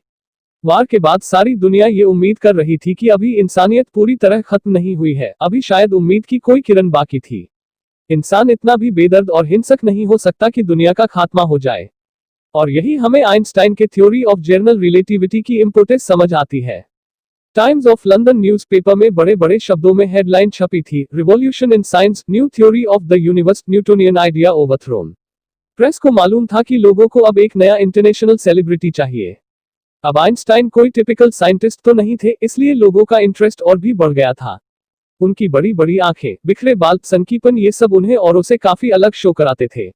वार के बाद सारी दुनिया ये उम्मीद कर रही थी कि अभी इंसानियत पूरी तरह खत्म नहीं हुई है, अभी शायद उम्मीद की कोई किरण बाकी थी। इंसान इतना भी बेदर्द और हिंसक नहीं हो सकता कि दुनिया का खात्मा हो जाए। और यही हमें आइंस्टाइन के थ्योरी ऑफ जनरल रिलेटिविटी की इंपॉर्टेंस समझ आती है। टाइम्स ऑफ लंदन न्यूज़पेपर में बड़े बड़े शब्दों में हेडलाइन छपी थी, revolution in science, new theory of the universe, Newtonian idea overthrown. Press को मालूम था कि लोगों को अब एक नया इंटरनेशनल सेलिब्रिटी चाहिए। अब आइंस्टाइन कोई टिपिकल साइंटिस्ट तो नहीं थे, इसलिए लोगों का इंटरेस्ट और भी बढ़ गया था। उनकी बड़ी बड़ी आंखें, बिखरे बाल, सनकीपन, ये सब उन्हें औरों से काफी अलग शो कराते थे।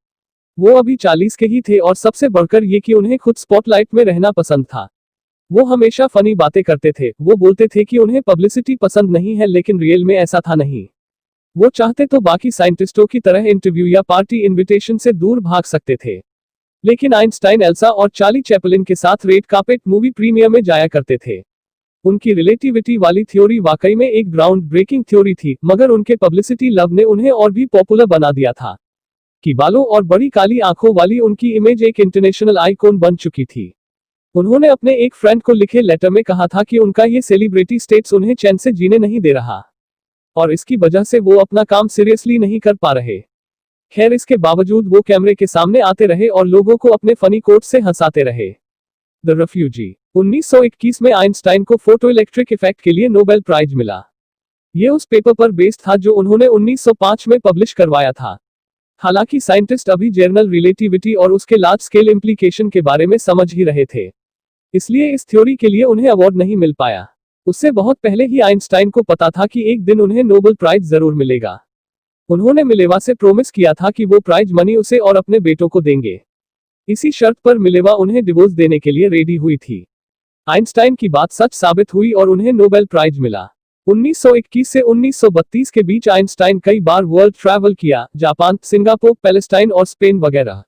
वो अभी 40 के ही थे और सबसे बढ़कर ये कि उन्हें खुद स्पॉटलाइट में रहना पसंद था। वो हमेशा फनी बातें करते थे। वो बोलते थे कि उन्हें पब्लिसिटी पसंद नहीं है, लेकिन रियल में ऐसा था नहीं। वो चाहते तो बाकी साइंटिस्टों की तरह इंटरव्यू या पार्टी इनविटेशन से दूर भाग सकते थे, लेकिन आइंस्टाइन एल्सा और चार्ली चैपलिन के साथ रेड कार्पेट मूवी प्रीमियर में जाया करते थे। उनकी रिलेटिविटी वाली थ्योरी वाकई में एक ग्राउंड ब्रेकिंग थ्योरी थी, मगर उनके पब्लिसिटी लव ने उन्हें और भी पॉपुलर बना दिया था कि बालों और बड़ी काली आंखों वाली उनकी इमेज एक इंटरनेशनल आइकॉन बन चुकी थी। उन्होंने अपने एक फ्रेंड को लिखे लेटर में कहा था कि उनका ये सेलिब्रिटी स्टेटस उन्हें चैन से जीने नहीं दे रहा और इसकी वजह से वो अपना काम सीरियसली नहीं कर पा रहे। खैर, इसके बावजूद वो कैमरे के सामने आते रहे और लोगों को अपने फनी कोट से हंसाते रहे। द रेफ्यूजी 1921 में आइंस्टाइन को फोटो इलेक्ट्रिक इफेक्ट के लिए नोबेल प्राइज मिला। ये उस पेपर पर बेस्ड था जो उन्होंने 1905 में पब्लिश करवाया था। हालांकि साइंटिस्ट अभी जनरल रिलेटिविटी और उसके लार्ज स्केल इम्प्लीकेशन के बारे में समझ ही रहे थे, इसलिए इस थ्योरी के लिए उन्हें अवार्ड नहीं मिल पाया। उससे बहुत पहले ही आइंस्टाइन को पता था कि एक दिन उन्हें नोबेल प्राइज जरूर मिलेगा। उन्होंने मिलेवा से प्रोमिस किया था कि वो प्राइज मनी उसे और अपने बेटों को देंगे। इसी शर्त पर मिलेवा उन्हें डिवोर्स देने के लिए रेडी हुई थी। आइंस्टाइन की बात सच साबित हुई और उन्हें नोबेल प्राइज मिला। 1921 से 1932 के बीच आइंस्टाइन कई बार वर्ल्ड ट्रैवल किया, जापान, सिंगापुर, पैलेस्टाइन और स्पेन वगैरह।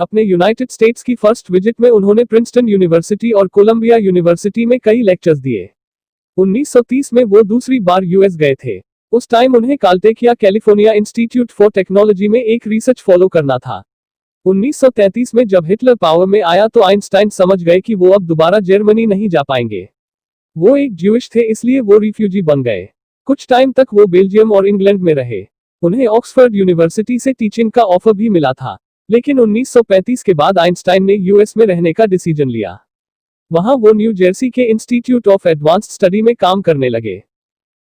अपने यूनाइटेड स्टेट्स की फर्स्ट विजिट में उन्होंने प्रिंसटन यूनिवर्सिटी और कोलंबिया यूनिवर्सिटी में कई लेक्चर्स दिए। 1930 में वो दूसरी बार यूएस गए थे। उस टाइम उन्हें काल्टेक या कैलिफोर्निया इंस्टीट्यूट फॉर टेक्नोलॉजी में एक रिसर्च फॉलो करना था। 1933 में जब हिटलर पावर में आया तो आइंस्टाइन समझ गए कि वो अब दोबारा जर्मनी नहीं जा पाएंगे। वो एक ज्यूइश थे, इसलिए वो रिफ्यूजी बन गए। कुछ टाइम तक वो बेल्जियम और इंग्लैंड में रहे। उन्हें ऑक्सफोर्ड यूनिवर्सिटी से टीचिंग का ऑफर भी मिला था, लेकिन 1935 के बाद आइंस्टाइन ने यूएस में रहने का डिसीजन लिया। वहां वो न्यू जर्सी के इंस्टीट्यूट ऑफ एडवांस्ड स्टडी में काम करने लगे।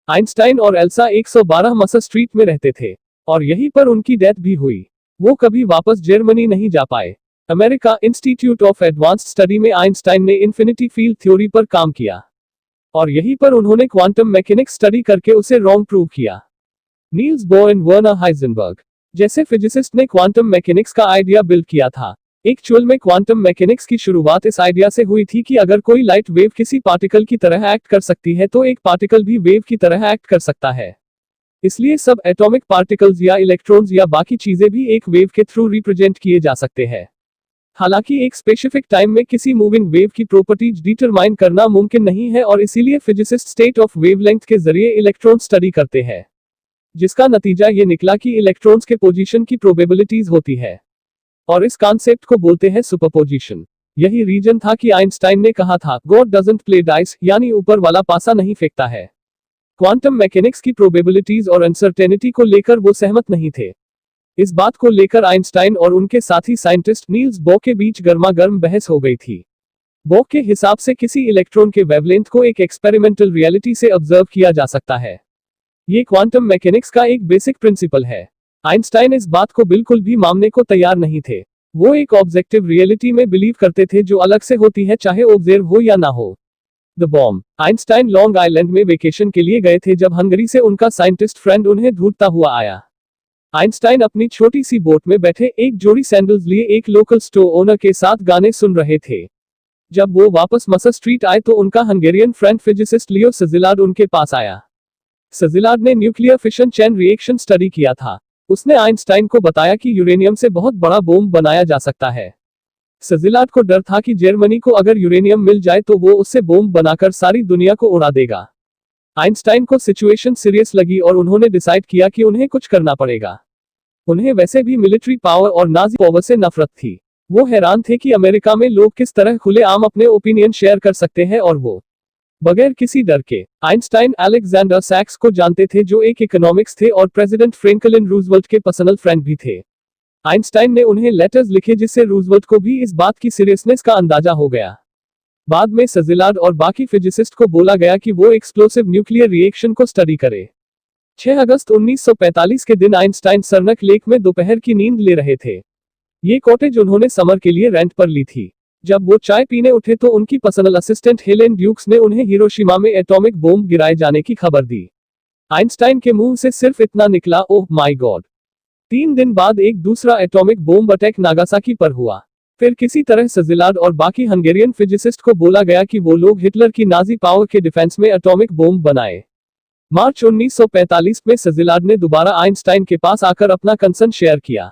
आइंस्टाइन और एल्सा 112 मसर स्ट्रीट में रहते थे और यहीं पर उनकी डेथ भी हुई। वो कभी वापस जर्मनी नहीं जा पाए। America institute of advanced study में आइंस्टाइन ने इन्फिनिटी फील्ड थ्योरी पर काम किया और यहीं पर उन्होंने क्वांटम मैकेनिक्स स्टडी करके उसे रॉन्ग प्रूव किया। Niels Bohr and Werner Heisenberg जैसे फिजिसिस्ट ने क्वांटम मैकेनिक्स का आइडिया बिल्ड किया था। एक्चुअल में क्वांटम मैकेनिक्स की शुरुआत इस आइडिया से हुई थी कि अगर कोई लाइट वेव किसी पार्टिकल की तरह एक्ट कर सकती है तो एक पार्टिकल भी वेव की तरह एक्ट कर सकता है। इसलिए सब एटॉमिक पार्टिकल्स या इलेक्ट्रॉन्स या बाकी चीजें भी एक वेव के थ्रू रिप्रेजेंट किए जा सकते हैं। हालांकि एक स्पेसिफिक टाइम में किसी मूविंग वेव की प्रॉपर्टीज डिटरमाइन करना मुमकिन नहीं है और इसीलिए फिजिसिस्ट स्टेट ऑफ वेवलेंथ के जरिए इलेक्ट्रॉन स्टडी करते हैं, जिसका नतीजा ये निकला कि इलेक्ट्रॉन्स के पोजीशन की प्रोबेबिलिटीज होती है और इस कॉन्सेप्ट को बोलते हैं सुपरपोजिशन। यही रीजन था कि आइंस्टाइन ने कहा था, गॉड डजंट प्ले डाइस, यानी ऊपर वाला पासा नहीं फेंकता है। क्वांटम मैकेनिक्स की प्रोबेबिलिटीज और अनसर्टेनिटी को लेकर वो सहमत नहीं थे। इस बात को लेकर आइंस्टाइन और उनके साथी साइंटिस्ट नील्स बोर के बीच गर्मागर्म बहस हो गई थी। बोर के हिसाब से किसी इलेक्ट्रॉन के वेवलेंथ को एक एक्सपेरिमेंटल रियलिटी से ऑब्जर्व किया जा सकता है। ये क्वांटम मैकेनिक्स का एक बेसिक प्रिंसिपल है। आइंस्टाइन इस बात को बिल्कुल भी मानने को तैयार नहीं थे। वो एक ऑब्जेक्टिव रियलिटी में बिलीव करते थे जो अलग से होती है, चाहे ऑब्जर्व हो या ना हो। The bomb. Einstein long island में वेकेशन के लिए गए थे जब हंगरी से उनका साइंटिस्ट फ्रेंड उन्हें ढूंढता हुआ आया। आइंस्टाइन अपनी छोटी सी बोट में बैठे एक जोड़ी सैंडल्स लिए एक लोकल स्टोर ओनर के साथ गाने सुन रहे थे। जब वो वापस मसर स्ट्रीट आए तो उनका हंगेरियन फ्रेंड फिजिसिस्ट लियो सजिलार्ड उनके पास आया। सजिलार्ड ने nuclear fission chain reaction study किया था। उसने आइंस्टाइन को बताया कि यूरेनियम से बहुत बड़ा बॉम्ब बनाया जा सकता है। सजिलार्ड को डर था कि जर्मनी को अगर यूरेनियम मिल जाए तो वो उससे बॉम्ब बनाकर सारी दुनिया को उड़ा देगा। आइंस्टाइन को सिचुएशन सीरियस लगी और उन्होंने डिसाइड किया कि उन्हें कुछ करना पड़ेगा। उन्हें वैसे भी मिलिट्री पावर और नाजी पावर से नफरत थी। वो हैरान थे कि अमेरिका में लोग किस तरह खुलेआम अपने ओपिनियन शेयर कर सकते हैं और वो बगैर किसी डर के। आइंस्टाइन अलेक्जेंडर सैक्स को जानते थे जो एक इकोनॉमिक्स थे और प्रेसिडेंट फ्रैंकलिन रूजवेल्ट के पर्सनल फ्रेंड भी थे। आइंस्टाइन ने उन्हें लेटर्स लिखे जिससे रूजवेल्ट को भी इस बात की सीरियसनेस का अंदाजा हो गया। बाद में सजिलार्ड और बाकी फिजिसिस्ट को बोला गया कि वो एक्सप्लोसिव न्यूक्लियर रिएक्शन को स्टडी करे। 6 अगस्त 1945 के दिन आइंस्टाइन सरनक लेक में दोपहर की नींद ले रहे थे। ये कॉटेज उन्होंने समर के लिए रेंट पर ली थी। जब वो चाय पीने उठे तो उनकी पर्सनल असिस्टेंट हेलेन ड्यूक्स ने उन्हें हिरोशिमा में एटॉमिक बॉम्ब गिराए जाने की खबर दी। आइंस्टाइन के मुंह से सिर्फ इतना निकला, ओह माय गॉड। 3 दिन बाद एक दूसरा एटॉमिक बॉम्ब अटैक नागासाकी पर हुआ। फिर किसी तरह सजिलार्ड और बाकी हंगेरियन फिजिसिस्ट को बोला गया कि वो लोग हिटलर की नाजी पावर के डिफेंस में एटॉमिक बॉम्ब बनाए। मार्च 1945 में सजिलार्ड ने दोबारा आइंस्टाइन के पास आकर अपना कंसर्न शेयर किया।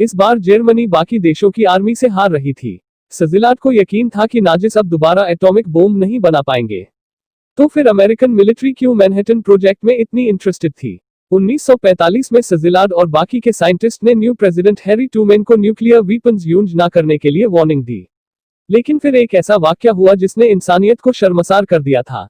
इस बार जर्मनी बाकी देशों की आर्मी से हार रही थी। सजिलार्ड को यकीन था कि नाजिस अब दोबारा एटॉमिक बॉम्ब नहीं बना पाएंगे। तो फिर अमेरिकन मिलिट्री क्यों मैनहट्टन प्रोजेक्ट में इतनी इंटरेस्टेड थी? 1945 में सजिलार्ड और बाकी के साइंटिस्ट ने न्यू प्रेसिडेंट हैरी ट्रूमैन को न्यूक्लियर वीपन्स यूज ना करने के लिए वार्निंग दी। लेकिन फिर एक ऐसा वाकया हुआ जिसने इंसानियत को शर्मसार कर दिया था।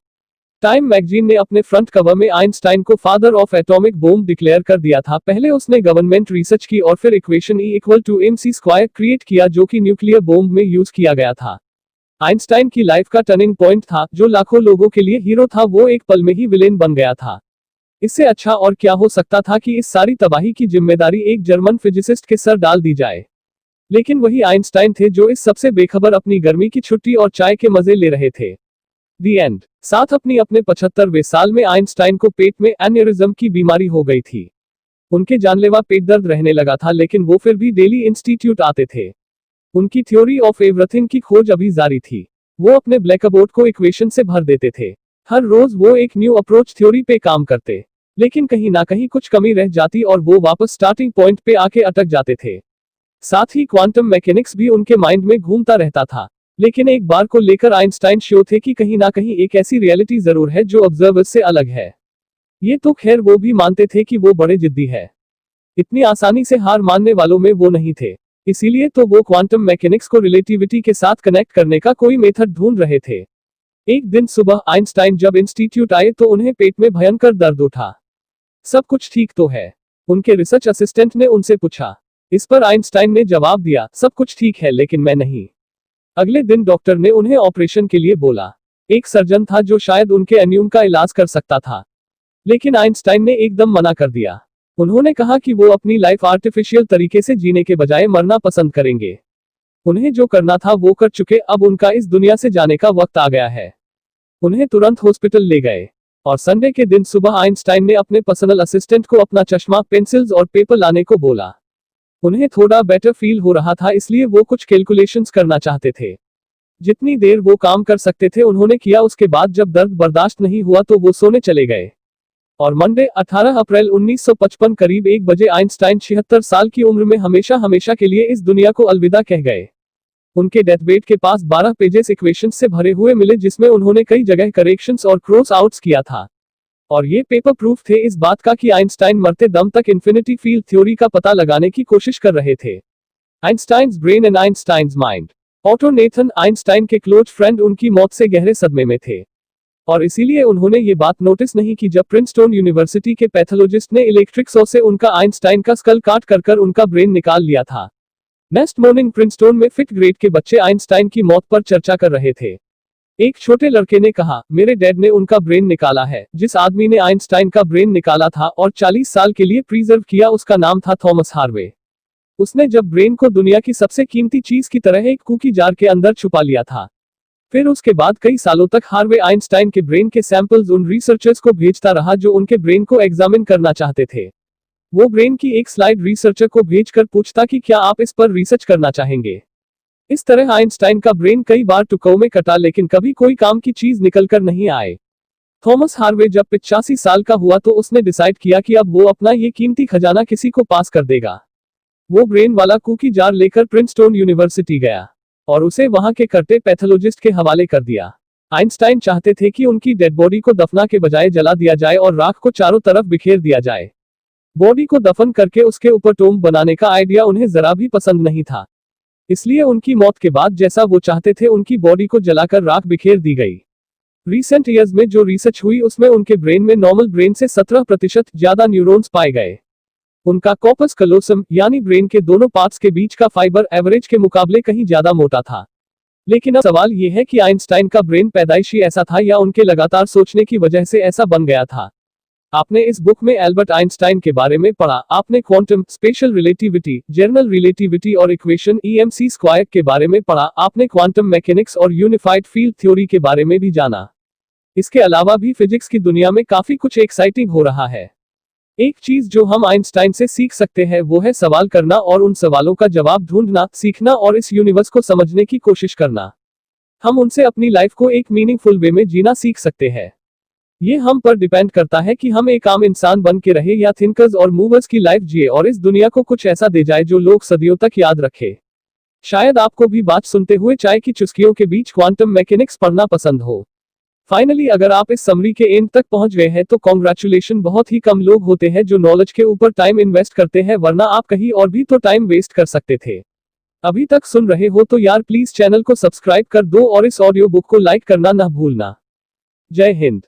टाइम मैगजीन ने अपने फ्रंट कवर में आइंस्टाइन को father of atomic bomb declare कर दिया था। पहले उसने गवर्नमेंट रिसर्च की और फिर इक्वेशन E=mc² क्रिएट किया जो कि न्यूक्लियर बॉम्ब में यूज किया गया था। आइंस्टाइन की लाइफ का टर्निंग पॉइंट था। जो लाखों लोगों के लिए हीरो था वो एक पल में ही विलेन बन गया था। इससे अच्छा और क्या हो सकता था कि इस सारी तबाही की जिम्मेदारी एक जर्मन फिजिसिस्ट के सर डाल दी जाए। लेकिन वही आइंस्टाइन थे जो इस सबसे बेखबर अपनी गर्मी की छुट्टी और चाय के मजे ले रहे थे। दी एंड। साथ अपने 75वें साल में आइंस्टाइन को पेट में एन्यूरिज्म की बीमारी हो गई थी। उनके जानलेवा पेट दर्द रहने लगा था लेकिन वो फिर भी डेली इंस्टीट्यूट आते थे। उनकी थ्योरी ऑफ एवरीथिंग की खोज अभी जारी थी। वो अपने ब्लैकबोर्ड को इक्वेशन से भर देते थे। हर रोज वो एक न्यू अप्रोच थ्योरी पे काम करते, लेकिन कहीं ना कहीं कुछ कमी रह जाती और वो वापस स्टार्टिंग पॉइंट पे आके अटक जाते थे। साथ ही क्वांटम मैकेनिक्स भी उनके माइंड में घूमता रहता था। लेकिन एक बार को लेकर आइंस्टाइन श्योर थे कि कहीं ना कहीं एक ऐसी रियलिटी जरूर है जो ऑब्जर्वर्स से अलग है। ये तो खैर वो भी मानते थे कि वो बड़े जिद्दी है। इतनी आसानी से हार मानने वालों में वो नहीं थे। इसीलिए तो वो क्वांटम मैकेनिक्स को रिलेटिविटी के साथ कनेक्ट करने का कोई मेथड ढूंढ रहे थे। एक दिन सुबह आइंस्टाइन जब इंस्टीट्यूट आए तो उन्हें पेट में भयंकर दर्द उठा। सब कुछ ठीक तो है? उनके रिसर्च असिस्टेंट ने उनसे पूछा। इस पर आइंस्टाइन ने जवाब दिया, सब कुछ ठीक है लेकिन मैं नहीं। अगले दिन डॉक्टर ने उन्हें ऑपरेशन के लिए बोला। एक सर्जन था जो शायद उनके एन्यूम का इलाज कर सकता था, लेकिन आइंस्टाइन ने एकदम मना कर दिया। उन्होंने कहा कि वो अपनी लाइफ आर्टिफिशियल तरीके से जीने के बजाय मरना पसंद करेंगे। उन्हें जो करना था वो कर चुके, अब उनका इस दुनिया से जाने का वक्त आ गया है। उन्हें तुरंत हॉस्पिटल ले गए और संडे के दिन सुबह आइंस्टाइन ने अपने पर्सनल असिस्टेंट को अपना चश्मा, पेंसिल्स और पेपर लाने को बोला। उन्हें थोड़ा बेटर फील हो रहा था इसलिए वो कुछ कैलकुलेशंस करना चाहते थे। जितनी देर वो काम कर सकते थे उन्होंने किया। उसके बाद जब दर्द बर्दाश्त नहीं हुआ तो वो सोने चले गए। और मंडे 18 अप्रैल 1955 करीब 1 बजे आइंस्टाइन 76 साल की उम्र में हमेशा हमेशा के लिए इस दुनिया को अलविदा कह गए। उनके डेथबेड के पास 12 पेजेस इक्वेशंस से भरे हुए मिले जिसमें उन्होंने कई जगह करेक्शंस और क्रॉस आउट्स किया था। और ये पेपर प्रूफ थे इस बात का कि आइंस्टाइन मरते दम तक इन्फिनिटी फील्ड थ्योरी का पता लगाने की कोशिश कर रहे थे। Einstein's brain and Einstein's mind. Auto Nathan, Einstein के क्लोज फ्रेंड, उनकी मौत से गहरे सदमे में थे और इसीलिए उन्होंने ये बात नोटिस नहीं की जब प्रिंसटन यूनिवर्सिटी के पैथोलॉजिस्ट ने इलेक्ट्रिक सॉ से उनका आइंस्टाइन का स्कल काट कर उनका ब्रेन निकाल लिया था। नेक्स्ट मॉर्निंग प्रिंसटन में फिफ्थ ग्रेड के बच्चे आइंस्टाइन की मौत पर चर्चा कर रहे थे। एक छोटे लड़के ने कहा, मेरे डैड ने उनका ब्रेन निकाला है। जिस आदमी ने आइंस्टाइन का ब्रेन निकाला था और 40 साल के लिए प्रिजर्व किया उसका नाम था थॉमस हार्वे। उसने जब ब्रेन को दुनिया की सबसे कीमती चीज की तरह एक कुकी जार के अंदर छुपा लिया था। फिर उसके बाद कई सालों तक हार्वे आइंस्टाइन के ब्रेन के सैंपल्स उन रिसर्चर्स को भेजता रहा जो उनके ब्रेन को एग्जामिन करना चाहते थे। वो ब्रेन की एक स्लाइड रिसर्चर को भेजकर पूछता कि क्या आप इस पर रिसर्च करना चाहेंगे। इस तरह आइंस्टाइन का ब्रेन कई बार टुकड़ों में कटा लेकिन कभी कोई काम की चीज निकलकर नहीं आए। थॉमस हार्वे जब 85 साल का हुआ तो उसने डिसाइड किया कि अब वो अपना ये कीमती खजाना किसी को पास कर देगा। वो ब्रेन वाला कुकी जार लेकर प्रिंसटन यूनिवर्सिटी गया और उसे वहां के करते पैथोलॉजिस्ट के हवाले कर दिया। आइंस्टाइन चाहते थे कि उनकी डेड बॉडी को दफना के बजाय जला दिया जाए और राख को चारों तरफ बिखेर दिया जाए। बॉडी को दफन करके उसके ऊपर टोम्ब बनाने का आइडिया उन्हें जरा भी पसंद नहीं था। इसलिए उनकी मौत के बाद जैसा वो चाहते थे उनकी बॉडी को जलाकर राख बिखेर दी गई। रिसेंट ईयर्स में जो रिसर्च हुई उसमें उनके ब्रेन में नॉर्मल ब्रेन से 17% ज्यादा न्यूरॉन्स पाए गए। उनका कॉर्पस कलोसम यानी ब्रेन के दोनों पार्ट्स के बीच का फाइबर एवरेज के मुकाबले कहीं ज्यादा मोटा था। लेकिन अब सवाल यह है कि आइंस्टाइन का ब्रेन पैदाइशी ऐसा था या उनके लगातार सोचने की वजह से ऐसा बन गया था। आपने इस बुक में एल्बर्ट आइंस्टाइन के बारे में पढ़ा, आपने quantum, special relativity, general relativity और इक्वेशन EMC स्क्वायर के बारे में पढ़ा, आपने क्वांटम मैकेनिक्स और यूनिफाइड फील्ड थ्योरी के बारे में भी जाना। इसके अलावा भी फिजिक्स की दुनिया में काफी कुछ एक्साइटिंग हो रहा है। एक चीज जो हम आइंस्टाइन से सीख सकते हैं वो है सवाल करना और उन सवालों का जवाब ढूंढना, सीखना और इस यूनिवर्स को समझने की कोशिश करना। हम उनसे अपनी लाइफ को एक मीनिंगफुल वे में जीना सीख सकते हैं। ये हम पर डिपेंड करता है कि हम एक आम इंसान बन के रहे या थिंकर्स और मूवर्स की लाइफ जिए और इस दुनिया को कुछ ऐसा दे जाए जो लोग सदियों तक याद रखे। शायद आपको भी बात सुनते हुए चाय की चुस्कियों के बीच क्वांटम मैकेनिक्स पढ़ना पसंद हो। फाइनली अगर आप इस समरी के एंड तक पहुंच गए हैं तो कॉन्ग्रेचुलेशन। बहुत ही कम लोग होते हैं जो नॉलेज के ऊपर टाइम इन्वेस्ट करते हैं, वरना आप कहीं और भी तो टाइम वेस्ट कर सकते थे। अभी तक सुन रहे हो तो यार प्लीज चैनल को सब्सक्राइब कर दो और इस ऑडियो बुक को लाइक करना ना भूलना। जय हिंद।